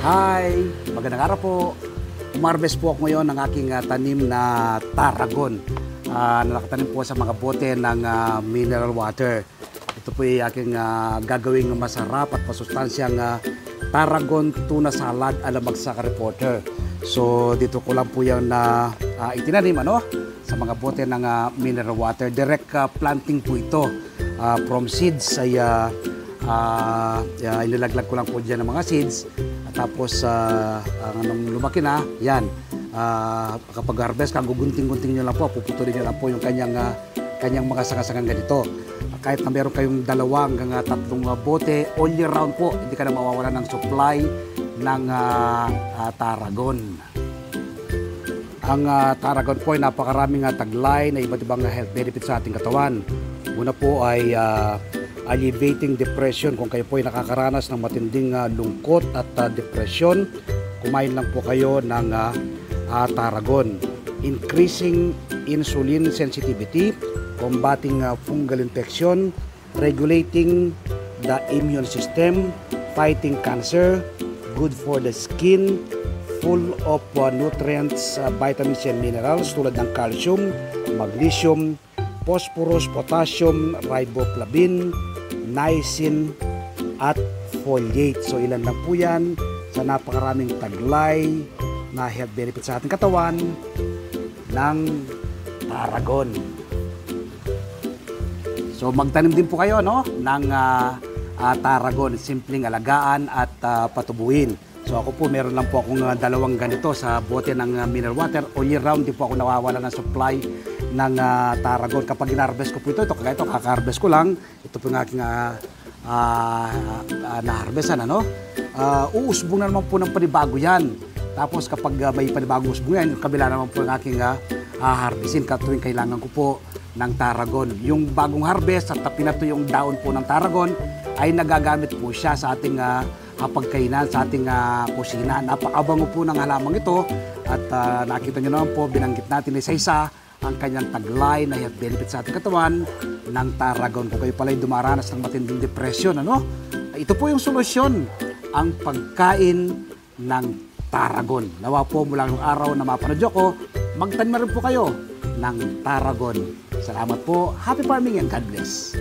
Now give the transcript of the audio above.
Hi! Magandang araw po. Umarbes po ako ngayon ng aking tanim na Tarragon. Nakatanim po sa mga bote ng mineral water. Ito po ay aking gagawing masarap at masustansyang Tarragon tuna salad ala Magsaka Reporter. So dito ko lang po yung itinanim sa mga bote ng mineral water. Direct planting po ito. From seeds ay inilaglag ko lang po dyan ng mga seeds. Tapos, nung lumaki na, yan, kapag harvest ka, gugunting-gunting nyo lang po, puputulin nyo lang po yung kanyang mga sanga-sangang ganito. Kahit na meron kayong 2 hanggang 3 bote, all year round po, hindi ka na mawawala ng supply ng Tarragon. Ang Tarragon po ay napakaraming taglay na iba't ibang health benefits sa ating katawan. Una po ay alleviating depression. Kung kayo po ay nakakaranas ng matinding lungkot at depression, kumain lang po kayo ng Tarragon. Increasing insulin sensitivity, combating fungal infection, regulating the immune system, fighting cancer, good for the skin, full of nutrients, vitamins and minerals tulad ng calcium, magnesium, phosphorus, potassium, riboflavin, niacin at folate. So ilan lang po yan sa napakaraming taglay na health benefits sa ating katawan ng Tarragon. So magtanim din po kayo ng Tarragon, simpleng alagaan at patubuin. So ako po meron lang po akong 2 ganito sa bote ng mineral water. All year round din po ako nawawala ng supply ng Tarragon. Kapag in-harvest ko po ito kagaya ito, kaka-harvest ko lang. Ito po yung aking na-harvestan. Uusbong na naman po ng panibago yan. Tapos kapag may panibagong usbong yan, yung kabila naman po yung aking harvestin. Tuwing kailangan ko po ng Tarragon. Yung bagong harvest at pinato yung daon po ng Tarragon ay nagagamit po siya sa ating pagkainan, sa ating kusina. Napakabango po ng halamang ito at nakita nyo naman po, binanggit natin isa-isa ang kanyang taglay na health benefit sa ating katawan ng Tarragon. Kung kayo pala'y dumaranas ng matinding depression, ito po yung solusyon, ang pagkain ng Tarragon. Nawa po mula ng araw na mapanood ko, magtanim na rin po kayo ng Tarragon. Salamat po. Happy farming and God bless.